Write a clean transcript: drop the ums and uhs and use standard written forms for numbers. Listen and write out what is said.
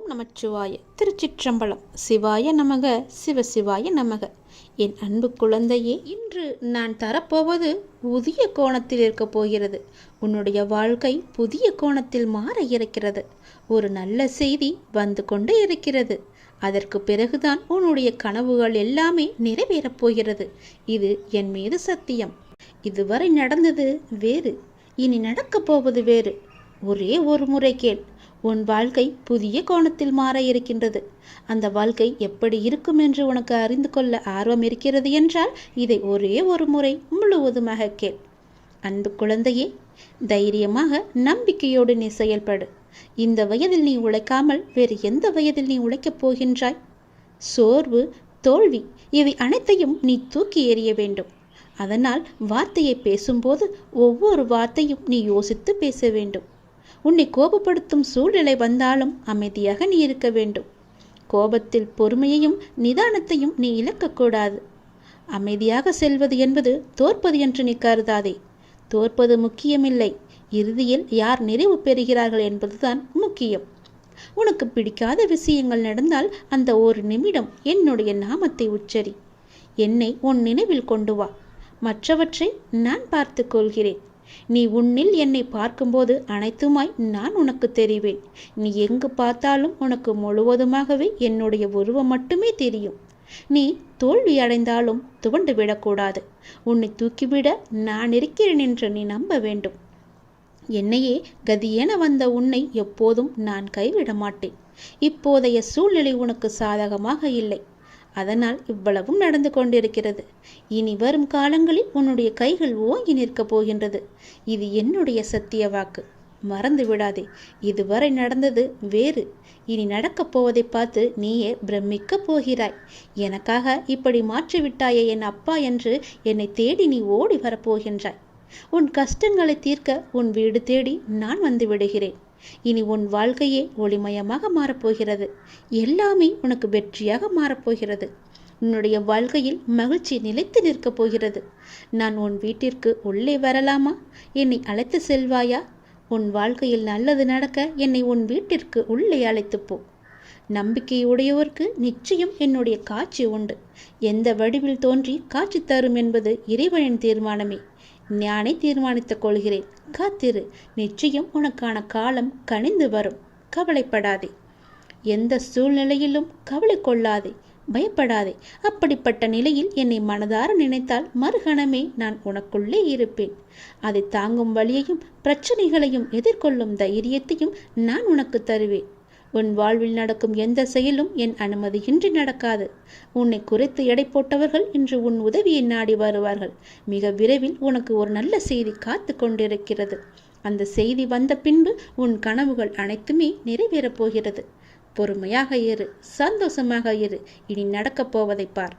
ஓம் நமச்சிவாய. திருச்சிற்றம்பலம். சிவாய நமக, சிவசிவாய நமக. என் அன்பு குழந்தையே, இன்று நான் தரப்போவது புதிய கோணத்தில் இருக்கப் போகிறது. உன்னுடைய வாழ்க்கை புதிய கோணத்தில் மாற இருக்கிறது. ஒரு நல்ல செய்தி வந்து கொண்டே இருக்கிறது. அதற்கு பிறகுதான் உன்னுடைய கனவுகள் எல்லாமே நிறைவேறப் போகிறது. இது என் மீது சத்தியம். இதுவரை நடந்தது வேறு, இனி நடக்கப் போவது வேறு. ஒரே ஒரு முறை கேள். உன் வாழ்க்கை புதிய கோணத்தில் மாற இருக்கின்றது. அந்த வாழ்க்கை எப்படி இருக்கும் என்று உனக்கு அறிந்து கொள்ள ஆர்வம் இருக்கிறது என்றால் இதை ஒரே ஒரு முறை முழுவதுமாக கேள். அன்பு குழந்தையே, தைரியமாக நம்பிக்கையோடு நீ செயல்படு. இந்த வயதில் நீ உழைக்காமல் வேறு எந்த வயதில் நீ உழைக்கப் போகின்றாய்? சோர்வு, தோல்வி இவை அனைத்தையும் நீ தூக்கி எறிய வேண்டும். அதனால் வார்த்தையை பேசும்போது ஒவ்வொரு வார்த்தையும் நீ யோசித்து பேச வேண்டும். உன்னை கோபப்படுத்தும் சூழ்நிலை வந்தாலும் அமைதியாக நீ இருக்க வேண்டும். கோபத்தில் பொறுமையையும் நிதானத்தையும் நீ இழக்கக்கூடாது. அமைதியாக செல்வது என்பது தோற்பது என்று நீ கருதாதே. தோற்பது முக்கியமில்லை, இறுதியில் யார் நிறைவு பெறுகிறார்கள் என்பதுதான் முக்கியம். உனக்கு பிடிக்காத விஷயங்கள் நடந்தால் அந்த ஒரு நிமிடம் என்னுடைய நாமத்தை உச்சரி. என்னை உன் நினைவில் கொண்டு வா. மற்றவற்றை நான் பார்த்து கொள்கிறேன். நீ உன்னில் என்னை பார்க்கும்போது அனைத்துமாய் நான் உனக்கு தெரிவேன். நீ எங்கு பார்த்தாலும் உனக்கு முழுவதுமாகவே என்னுடைய உருவம் மட்டுமே தெரியும். நீ தோல்வி அடைந்தாலும் துவண்டு விடக்கூடாது. உன்னை தூக்கிவிட நான் இருக்கிறேன் என்று நீ நம்ப வேண்டும். என்னையே கதியென வந்த உன்னை எப்போதும் நான் கைவிட மாட்டேன். இப்போதைய சூழ்நிலை உனக்கு சாதகமாக இல்லை. அதனால் இவ்வளவும் நடந்து கொண்டிருக்கிறது. இனி வரும் காலங்களில் உன்னுடைய கைகள் ஓங்கி நிற்கப் போகின்றது. இது என்னுடைய சத்திய வாக்கு. மறந்து விடாதே. இதுவரை நடந்தது வேறு, இனி நடக்கப் போவதை பார்த்து நீயே பிரமிக்கப் போகிறாய். எனக்காக இப்படி மாற்றிவிட்டாயே என் அப்பா என்று என்னை தேடி நீ ஓடி வரப்போகின்றாய். உன் கஷ்டங்களை தீர்க்க உன் வீடு தேடி நான் வந்து விடுகிறேன். இனி உன் வாழ்க்கையே ஒளிமயமாக மாறப்போகிறது. எல்லாமே உனக்கு வெற்றியாக மாறப்போகிறது. உன்னுடைய வாழ்க்கையில் மகிழ்ச்சி நிலைத்து நிற்கப் போகிறது. நான் உன் வீட்டிற்கு உள்ளே வரலாமா? என்னை அழைத்து செல்வாயா? உன் வாழ்க்கையில் நல்லது நடக்க என்னை உன் வீட்டிற்கு உள்ளே அழைத்து போ. நம்பிக்கையுடையோருக்கு நிச்சயம் என்னுடைய காட்சி உண்டு. எந்த வடிவில் தோன்றி காட்சி தரும் என்பது இறைவனின் தீர்மானமே. நானே தீர்மானித்துக் கொள்கிறேன். காத்திரு. நிச்சயம் உனக்கான காலம் கனிந்து வரும். கவலைப்படாதே. எந்த சூழ்நிலையிலும் கவலை கொள்ளாதே, பயப்படாதே. அப்படிப்பட்ட நிலையில் என்னை மனதார நினைத்தால் மறுகணமே நான் உனக்குள்ளே இருப்பேன். அதை தாங்கும் வழியையும் பிரச்சனைகளையும் எதிர்கொள்ளும் தைரியத்தையும் நான் உனக்கு தருவேன். உன் வாழ்வில் நடக்கும் எந்த செயலும் என் அனுமதியின்றி நடக்காது. உன்னை குறைத்து எடை போட்டவர்கள் இன்று உன் உதவியை நாடி வருவார்கள். மிக விரைவில் உனக்கு ஒரு நல்ல செய்தி காத்து கொண்டிருக்கிறது. அந்த செய்தி வந்த பின்பு உன் கனவுகள் அனைத்துமே நிறைவேறப் போகிறது. பொறுமையாக இரு, சந்தோஷமாக இரு. இனி நடக்கப் போவதை பார்.